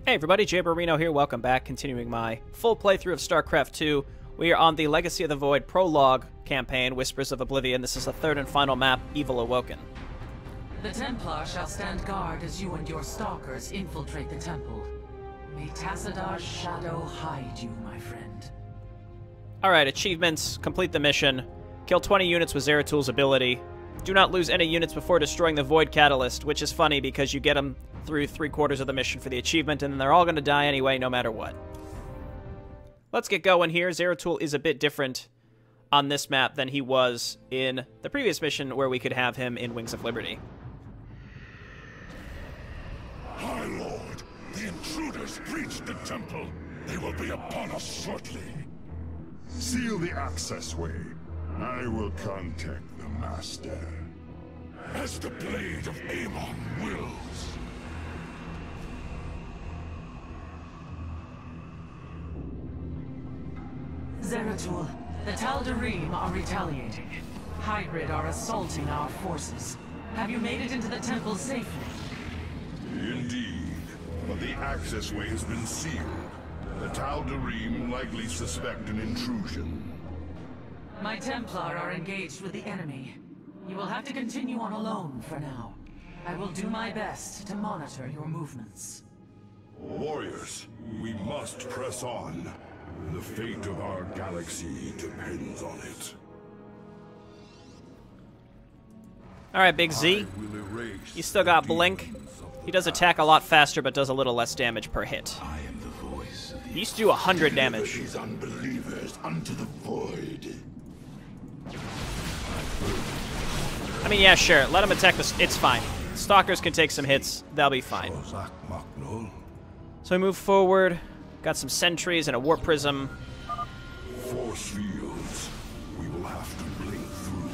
Hey everybody, JayborinoPlays here, welcome back, continuing my full playthrough of StarCraft 2. We are on the Legacy of the Void prologue campaign, Whispers of Oblivion. This is the third and final map, Evil Awoken. The Templar shall stand guard as you and your stalkers infiltrate the temple. May Tassadar's shadow hide you, my friend. Alright, achievements, complete the mission, kill 20 units with Zeratul's ability, do not lose any units before destroying the Void Catalyst, which is funny because you get them through 3/4 of the mission for the achievement, and then they're all going to die anyway, no matter what. Let's get going here. Zeratul is a bit different on this map than he was in the previous mission, where we could have him in Wings of Liberty. High Lord, the intruders breached the temple. They will be upon us shortly. Seal the access way. I will contact the Master. As the blade of Amon wills. Zeratul, the Tal'Darim are retaliating. Hybrid are assaulting our forces. Have you made it into the temple safely? Indeed, but the access way has been sealed. The Tal'Darim likely suspect an intrusion. My Templar are engaged with the enemy. You will have to continue on alone for now. I will do my best to monitor your movements. Warriors, we must press on. The fate of our galaxy depends on it. Alright, Big Z. You still got Blink. He does attack a lot faster, but does a little less damage per hit. I am the voice of He used to do 100 damage. these unbelievers unto the void. I mean, yeah, sure. Let him attack this. It's fine. Stalkers can take some hits. They'll be fine. So we move forward. Got some sentries and a warp prism. Force fields. We will have to blink through.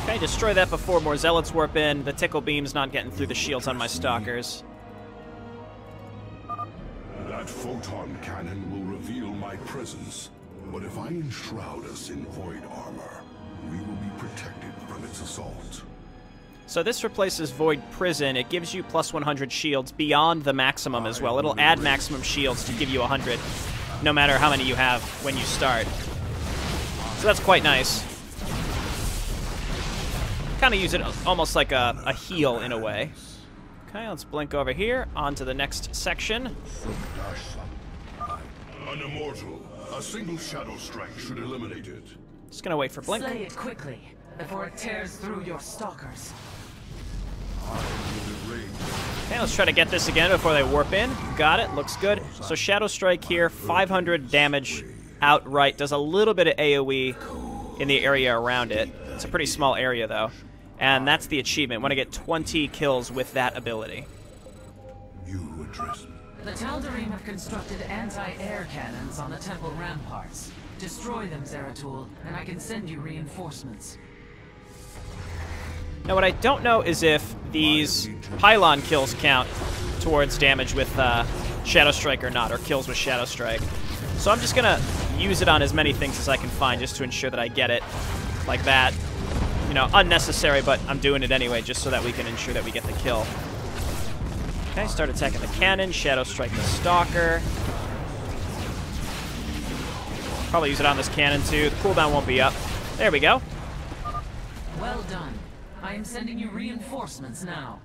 Okay, destroy that before more zealots warp in. The tickle beam's not getting through the shields on my stalkers. That photon cannon will reveal my presence. But if I enshroud us in void armor, we will be protected from its assault. So this replaces Void Prison. It gives you plus 100 shields beyond the maximum as well. It'll add maximum shields to give you 100, no matter how many you have when you start. So that's quite nice. Kind of use it almost like a heal in a way. Okay, let's blink over here, on to the next section. An immortal. A single shadow strike should eliminate it. Just gonna wait for blink. Slay it quickly, before it tears through your stalkers. Okay, let's try to get this again before they warp in. Got it, looks good. So Shadow Strike here, 500 damage outright. Does a little bit of AoE in the area around it. It's a pretty small area though. And that's the achievement. Want to get 20 kills with that ability. You address me. The Tal'Darim have constructed anti-air cannons on the temple ramparts. Destroy them, Zeratul, and I can send you reinforcements. Now what I don't know is if these pylon kills count towards damage with Shadow Strike or not, or kills with Shadow Strike. So I'm just gonna use it on as many things as I can find just to ensure that I get it like that. You know, unnecessary, but I'm doing it anyway just so that we can ensure that we get the kill. Okay, start attacking the cannon, Shadow Strike the Stalker. Probably use it on this cannon too. The cooldown won't be up. There we go. Well done. I am sending you reinforcements now.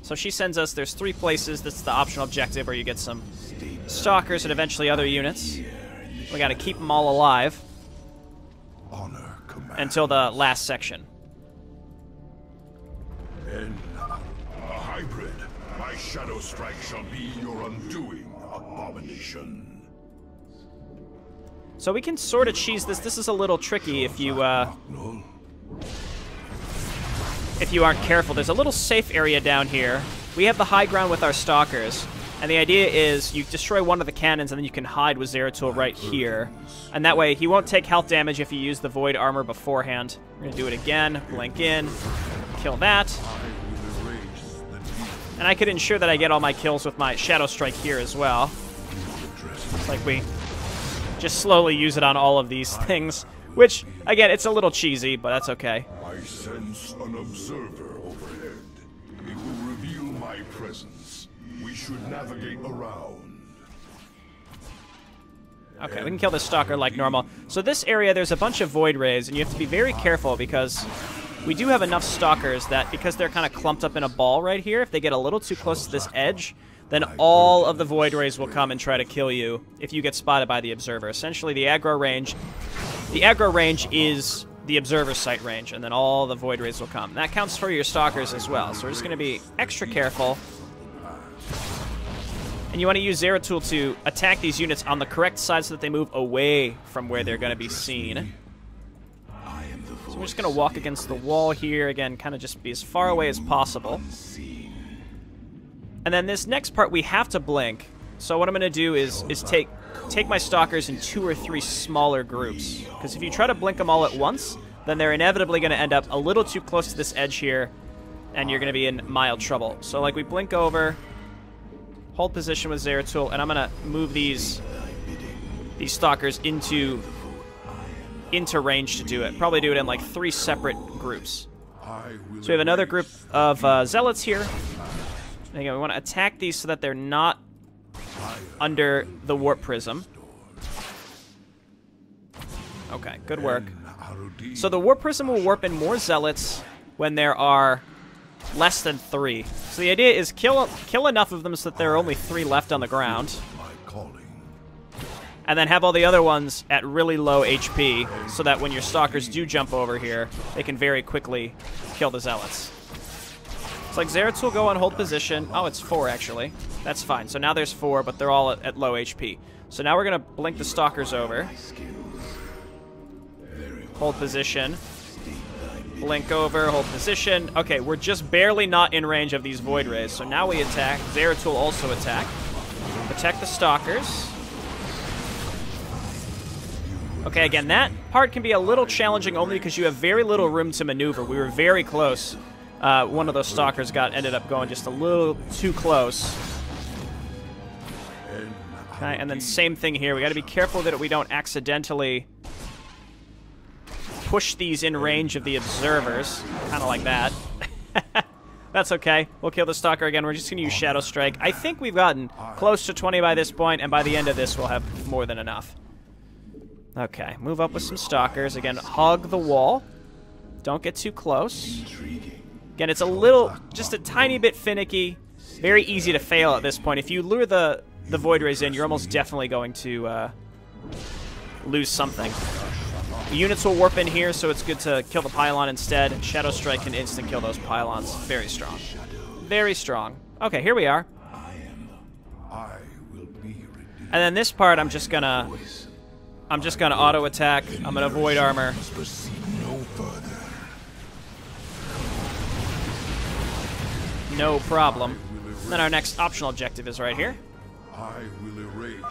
So she sends us, there's 3 places. That's the optional objective where you get some stalkers and eventually other units. We gotta keep them all alive until the last section. And a hybrid. My shadow strike shall be your undoing, abomination. So we can sort of cheese this. This is a little tricky if you aren't careful. There's a little safe area down here. We have the high ground with our stalkers, and the idea is you destroy one of the cannons and then you can hide with Zeratul right here. And that way he won't take health damage if you use the void armor beforehand. We're gonna do it again. Blink in. Kill that. And I could ensure that I get all my kills with my Shadow Strike here as well. It's like we just slowly use it on all of these things, which, again, it's a little cheesy, but that's okay. I sense an observer overhead. It will reveal my my presence. We should navigate around. Okay, we can kill this stalker like normal. So this area, there's a bunch of void rays, and you have to be very careful because we do have enough stalkers that because they're kind of clumped up in a ball right here, if they get a little too close to this edge, then all of the void rays will come and try to kill you if you get spotted by the observer. Essentially, the aggro range is the observer sight range, and then all the void rays will come. And that counts for your stalkers as well, so we're just going to be extra careful. And you want to use Zeratul to attack these units on the correct side so that they move away from where they're going to be seen. So we're just going to walk against the wall here. Again, kind of just be as far away as possible. And then this next part, we have to blink. So what I'm going to do is take my stalkers in 2 or 3 smaller groups. Because if you try to blink them all at once, then they're inevitably going to end up a little too close to this edge here, and you're going to be in mild trouble. So like we blink over, hold position with Zeratul, and I'm going to move these stalkers into range to do it. Probably do it in like 3 separate groups. So we have another group of zealots here. And again, we want to attack these so that they're not under the warp prism. Okay, good work. So the warp prism will warp in more zealots when there are less than 3. So the idea is kill enough of them so that there are only 3 left on the ground. And then have all the other ones at really low HP so that when your stalkers do jump over here, they can very quickly kill the zealots. It's like Zeratul go on hold position. Oh, it's 4 actually. That's fine. So now there's 4, but they're all at low HP. So now we're going to blink the stalkers over. Hold position. Blink over, hold position. Okay, we're just barely not in range of these void rays. So now we attack. Zeratul also attack. Protect the stalkers. Okay, again, that part can be a little challenging only because you have very little room to maneuver. We were very close. One of those stalkers ended up going just a little too close. Okay, and then same thing here. We got to be careful that we don't accidentally push these in range of the observers. Kind of like that. That's okay. We'll kill the stalker again. We're just going to use Shadow Strike. I think we've gotten close to 20 by this point, and by the end of this, we'll have more than enough. Okay, move up with some stalkers. Again, hug the wall. Don't get too close. Again, it's just a tiny bit finicky. Very easy to fail at this point. If you lure the Void Rays in, you're almost definitely going to lose something. The units will warp in here, so it's good to kill the pylon instead. Shadow Strike can instant kill those pylons. Very strong. Very strong. Okay, here we are. And then this part, I'm just gonna auto attack. I'm gonna void armor. No problem. And then our next optional objective is right here. I will erase.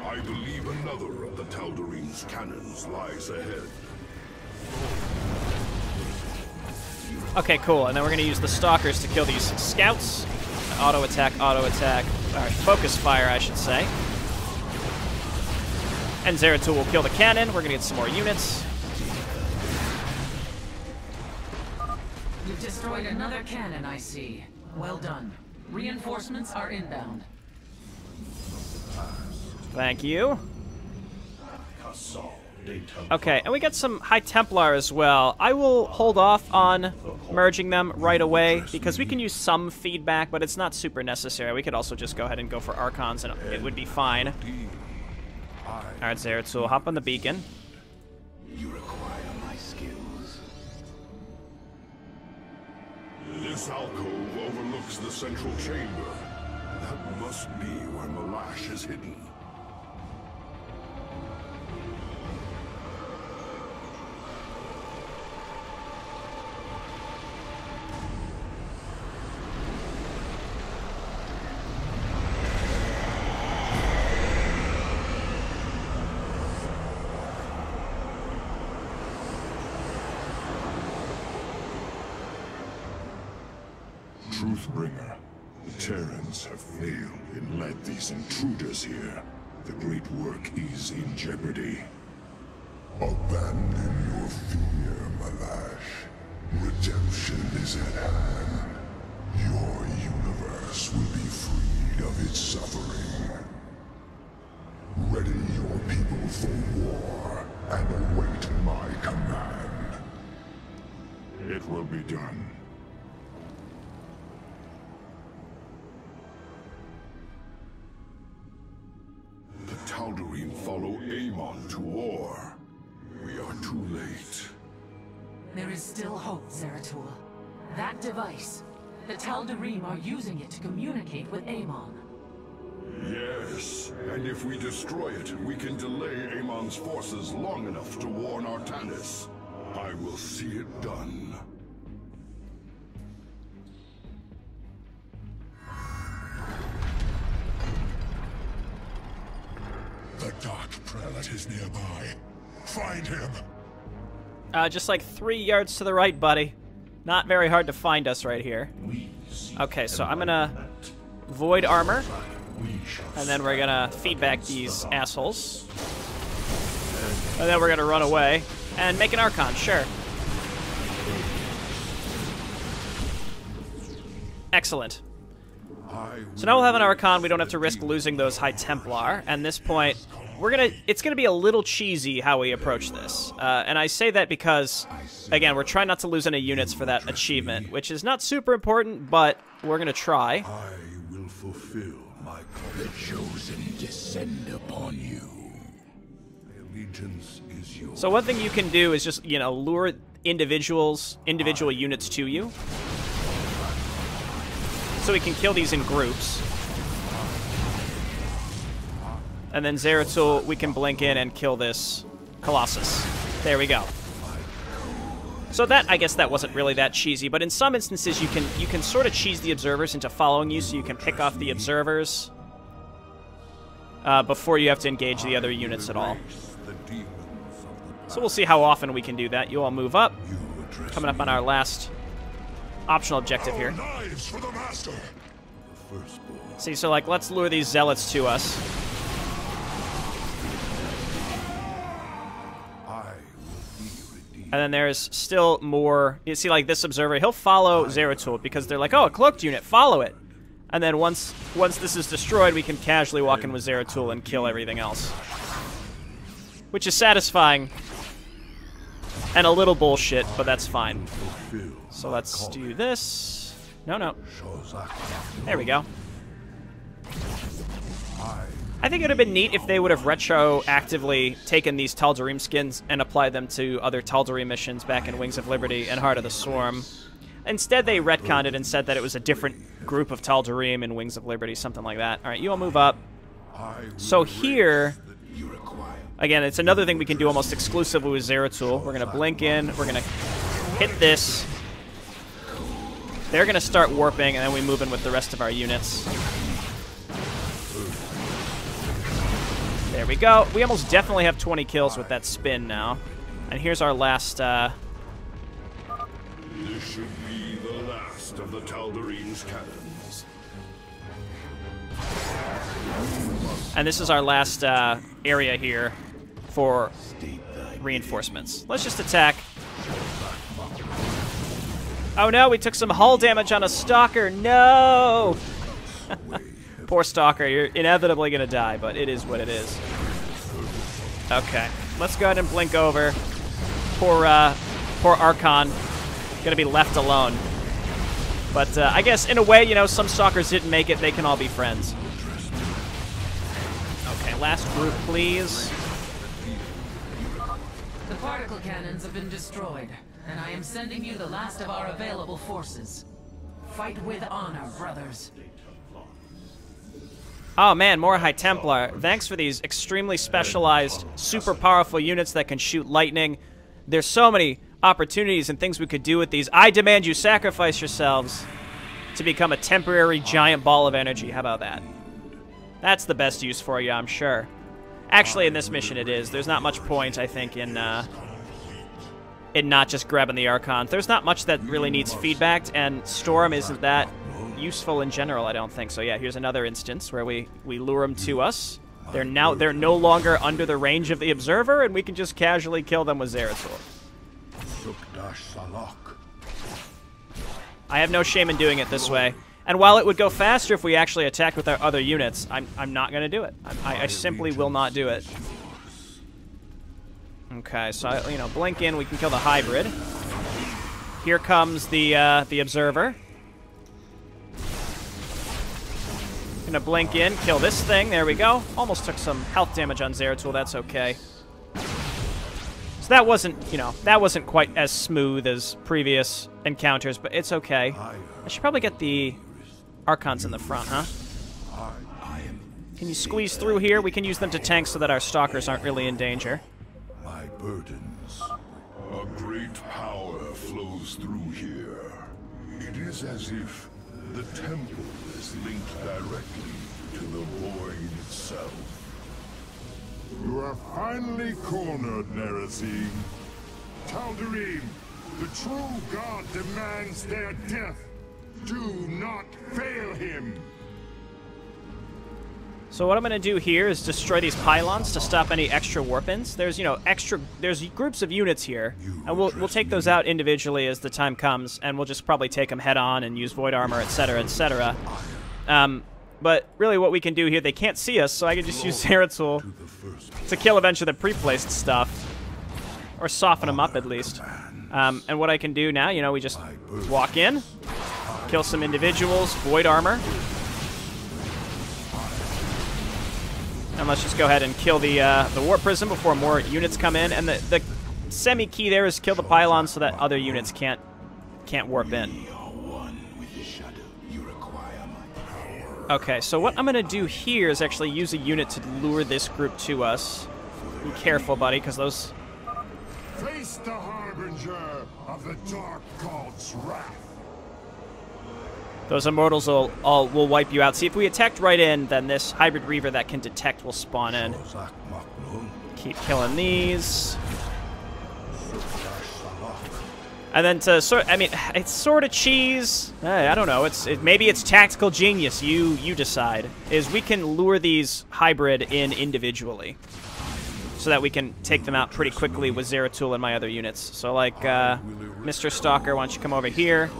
I believe another of the Tal'Darim's cannons lies ahead. Okay, cool. And then we're going to use the stalkers to kill these scouts. Auto attack, auto attack. Alright, focus fire, I should say. And Zeratul will kill the cannon. We're going to get some more units. You've destroyed another cannon, I see. Well done. Reinforcements are inbound. Thank you. Okay, and we got some High Templar as well. I will hold off on merging them right away because we can use some feedback, but it's not super necessary. We could also just go ahead and go for Archons, and it would be fine. Alright, Zeratul, hop on the beacon. You require my skills. This alcove overlooks the central chamber. That must be where Malash is hidden. Truthbringer, the Terrans have failed and led these intruders here. The great work is in jeopardy. Abandon your fear, Malash. Redemption is at hand. Your universe suffering. Ready your people for war and await my command. It will be done. The Tal'Darim follow Amon to war. We are too late. There is still hope, Zeratul. That device, the Tal'Darim are using it to communicate with Amon. Yes, and if we destroy it, we can delay Amon's forces long enough to warn Artanis. I will see it done. The Dark Prelate is nearby. Find him! Just like 3 yards to the right, buddy. Not very hard to find us right here. Okay, so I'm gonna void armor, and then we're gonna feedback these assholes. And then we're gonna run away and make an Archon, sure. Excellent. So now we'll have an Archon, we don't have to risk losing those High Templar, and this point, it's gonna be a little cheesy how we approach this. And I say that because, again, we're trying not to lose any units for that achievement, which is not super important, but we're gonna try. I will fulfill my call. The chosen descend upon you. My allegiance is yours. So one thing you can do is just, you know, lure individual units to you. So we can kill these in groups. And then Zeratul, we can blink in and kill this Colossus. There we go. So that, I guess that wasn't really that cheesy, but in some instances you can sort of cheese the observers into following you, so you can pick off the observers before you have to engage the other units at all. So we'll see how often we can do that. You all move up. Coming up on our last optional objective here. See, so like, let's lure these zealots to us. And then there's still more. You see, like, this observer, he'll follow Zeratul because they're like, oh, a cloaked unit, follow it. And then once this is destroyed, we can casually walk in with Zeratul and kill everything else. Which is satisfying. And a little bullshit, but that's fine. So let's do this. No. There we go. I think it would have been neat if they would have retroactively taken these Tal'Darim skins and applied them to other Tal'Darim missions back in Wings of Liberty and Heart of the Swarm. Instead, they retconned it and said that it was a different group of Tal'Darim in Wings of Liberty, something like that. All right, you all move up. So here, again, it's another thing we can do almost exclusively with Zeratul. We're going to blink in. We're going to hit this. They're going to start warping, and then we move in with the rest of our units. There we go. We almost definitely have 20 kills with that spin now. And here's our last, This should be the last of the Tal'Darim's cannons. And this is our last area here for reinforcements. Let's just attack. Oh no, we took some hull damage on a Stalker. No! Poor Stalker, you're inevitably going to die, but it is what it is. Okay, let's go ahead and blink over. Poor Archon, going to be left alone. But I guess, in a way, you know, some Stalkers didn't make it. They can all be friends. Okay, last group, please. The particle cannons have been destroyed, and I am sending you the last of our available forces. Fight with honor, brothers. Oh man, more High Templar. Thanks for these extremely specialized, super powerful units that can shoot lightning. There's so many opportunities and things we could do with these. I demand you sacrifice yourselves to become a temporary giant ball of energy. How about that? That's the best use for you, I'm sure. Actually, in this mission it is. There's not much point, I think, in not just grabbing the Archons. There's not much that really needs feedback, and Storm isn't that useful in general, I don't think. So yeah, here's another instance where we lure them to us. They're no longer under the range of the observer, and we can just casually kill them with Zeratul. I have no shame in doing it this way. And while it would go faster if we actually attacked with our other units, I'm not going to do it. I simply will not do it. Okay, so, you know, blink in, we can kill the hybrid. Here comes the observer. Gonna blink in, kill this thing, there we go. Almost took some health damage on Zeratul, that's okay. So that wasn't, you know, that wasn't quite as smooth as previous encounters, but it's okay. I should probably get the Archons in the front, huh? Can you squeeze through here? We can use them to tank so that our Stalkers aren't really in danger. My burdens. A great power flows through here. It is as if the temple is linked directly to the void itself. You are finally cornered, Nerazim. Tal'Darim, the true god demands their death. Do not fail him. So what I'm going to do here is destroy these pylons to stop any extra warp-ins. There's, you know, there's groups of units here, and we'll take those out individually as the time comes, and we'll just probably take them head-on and use void armor, etc., etc. But really what we can do here, they can't see us, so I can just use Zeratul to kill a bunch of the pre-placed stuff. Or soften them up, at least. And what I can do now, you know, we just walk in, kill some individuals, void armor. And let's just go ahead and kill the warp prism before more units come in. And the semi-key there is kill the pylons so that other units can't warp in. Okay, so what I'm going to do here is actually use a unit to lure this group to us. Be careful, buddy, because those... Face the harbinger of the dark god's wrath. Those immortals will wipe you out. See, if we attacked right in, then this hybrid reaver that can detect will spawn in. Keep killing these. And then to sort, I mean, it's sort of cheese. I don't know. Maybe it's tactical genius. You decide. Is we can lure these hybrid in individually, so that we can take them out pretty quickly with Zeratul and my other units. So like, Mr. Stalker, why don't you come over here?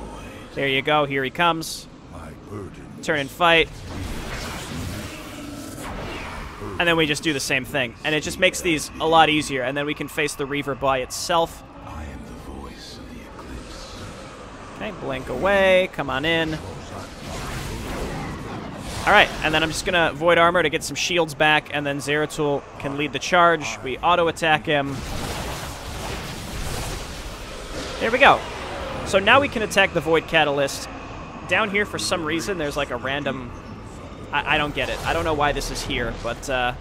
There you go. Here he comes. Turn and fight. And then we just do the same thing, and it just makes these a lot easier. And then we can face the reaver by itself. Okay, blink away, come on in. Alright, and then I'm just gonna void armor to get some shields back, and then Zeratul can lead the charge. We auto-attack him. There we go. So now we can attack the void catalyst. Down here, for some reason, there's like a random... I don't get it. I don't know why this is here, but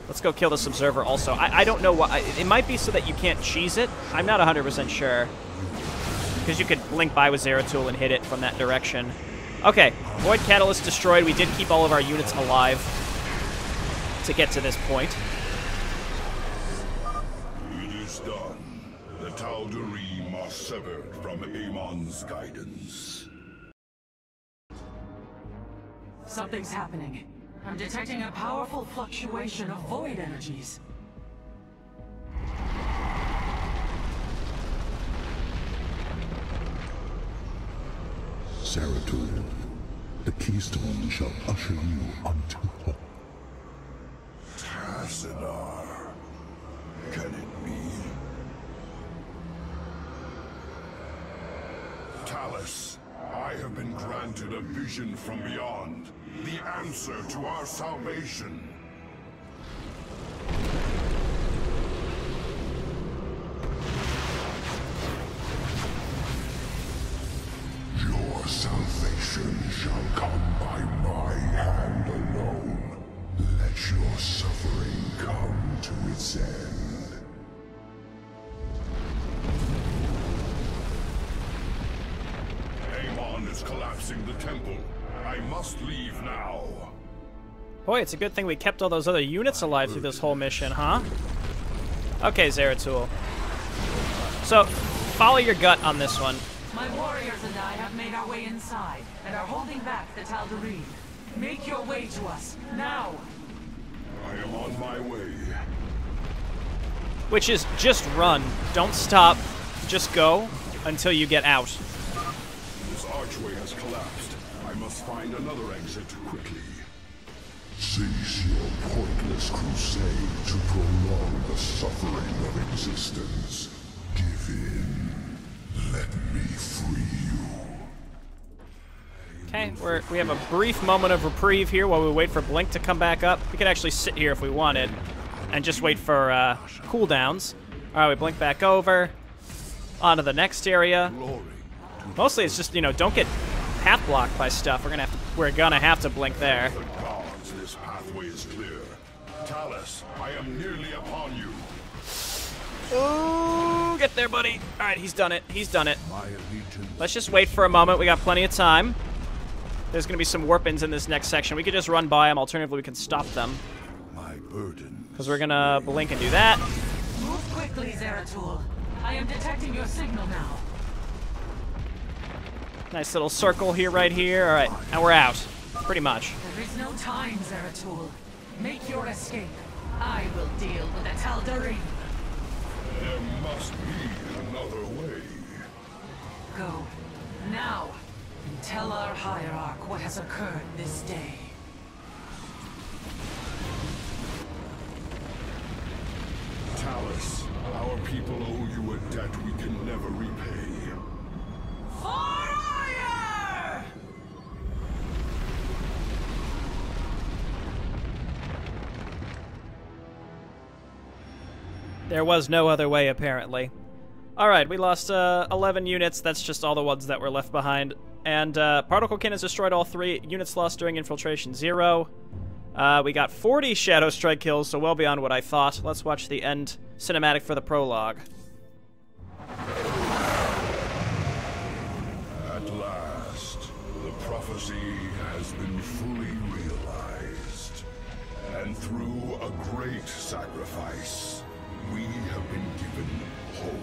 let's go kill this observer also. I don't know why. It might be so that you can't cheese it. I'm not 100% sure. Because you could blink by with Zeratul and hit it from that direction. Okay, void catalyst destroyed. We did keep all of our units alive to get to this point. It is done. The Tal'Darim are severed from Amon's guidance. Something's happening. I'm detecting a powerful fluctuation of void energies. Zeratul, the keystone shall usher you unto hope. Tassadar, can it be? Talus, I have been granted a vision from beyond, the answer to our salvation. Your salvation shall come by my hand alone. Let your suffering come to its end. Amon is collapsing the temple. I must leave now. Boy, it's a good thing we kept all those other units alive through this whole mission, huh? Okay, Zeratul. So, follow your gut on this one. My warriors and I have made our way inside, and are holding back the Tal'Darim. Make your way to us, now! I am on my way. Which is, just run. Don't stop. Just go until you get out. This archway has collapsed. I must find another exit quickly. Cease your pointless crusade to prolong the suffering of existence. Give in. Let me free you. Okay, we have a brief moment of reprieve here while we wait for Blink to come back up. We could actually sit here if we wanted and just wait for cooldowns. Alright, we blink back over. On to the next area. Mostly it's just, you know, don't get path blocked by stuff. We're gonna have to blink there. The gods, this pathway is clear. Talus, I am nearly upon you. Ooh, get there, buddy. Alright, he's done it. He's done it. Let's just wait for a moment. We got plenty of time. There's gonna be some warp-ins in this next section. We could just run by them. Alternatively, we can stop them. My burden. Because we're gonna blink and do that. Move quickly, Zeratul. I am detecting your signal now. Nice little circle here, right here. Alright, and we're out. Pretty much. There is no time, Zeratul. Make your escape. I will deal with the Tal'Darim. There must be another way. Go. Now. And tell our hierarch what has occurred this day. Talus, our people owe you a debt we can never repay. For hire! There was no other way, apparently. Alright, we lost 11 units. That's just all the ones that were left behind. And Particle Kin has destroyed all 3. Units lost during infiltration, 0. We got 40 Shadow Strike kills, so well beyond what I thought. Let's watch the end cinematic for the prologue. At last, the prophecy has been fully realized. And through a great sacrifice, we have been given hope.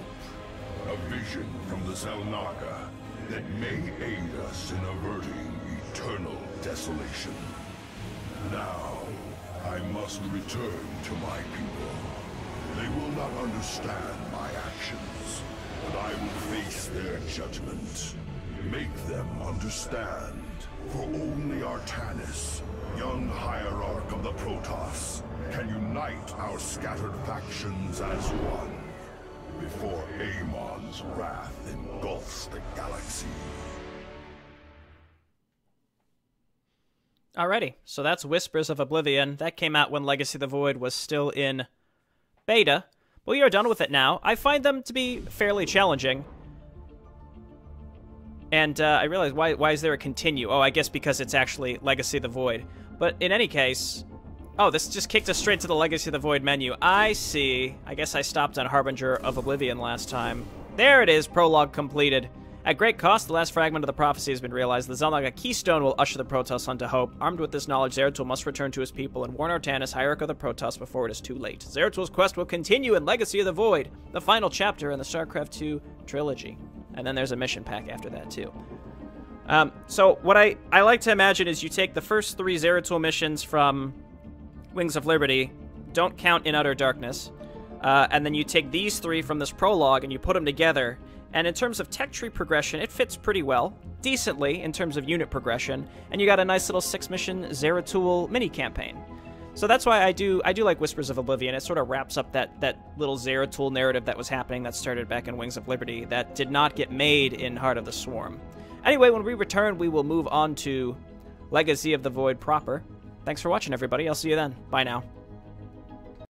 A vision from the Zelnaga that may aid us in averting eternal desolation. Now, I must return to my people. They will not understand my actions, but I will face their judgment. Make them understand. For only Artanis, young hierarch of the Protoss, can unite our scattered factions as one, before Amon's wrath engulfs the galaxy. Alrighty, so that's Whispers of Oblivion. That came out when Legacy of the Void was still in beta. We are done with it now. I find them to be fairly challenging. And I realize, why is there a continue? Oh, I guess because it's actually Legacy of the Void. But in any case... Oh, this just kicked us straight to the Legacy of the Void menu. I see. I guess I stopped on Harbinger of Oblivion last time. There it is, prologue completed. At great cost, the last fragment of the prophecy has been realized. The Zelnaga keystone will usher the Protoss unto hope. Armed with this knowledge, Zeratul must return to his people and warn Artanis, hierarch of the Protoss, before it is too late. Zeratul's quest will continue in Legacy of the Void, the final chapter in the StarCraft 2 trilogy. And then there's a mission pack after that, too. So what I like to imagine is you take the first 3 Zeratul missions from Wings of Liberty, don't count In Utter Darkness, and then you take these 3 from this prologue and you put them together. And in terms of tech tree progression, it fits pretty well, decently in terms of unit progression, and you got a nice little 6-mission Zeratul mini-campaign. So that's why I do like Whispers of Oblivion. It sort of wraps up that little Zeratul narrative that was happening that started back in Wings of Liberty that did not get made in Heart of the Swarm. Anyway, when we return, we will move on to Legacy of the Void proper. Thanks for watching, everybody. I'll see you then. Bye now.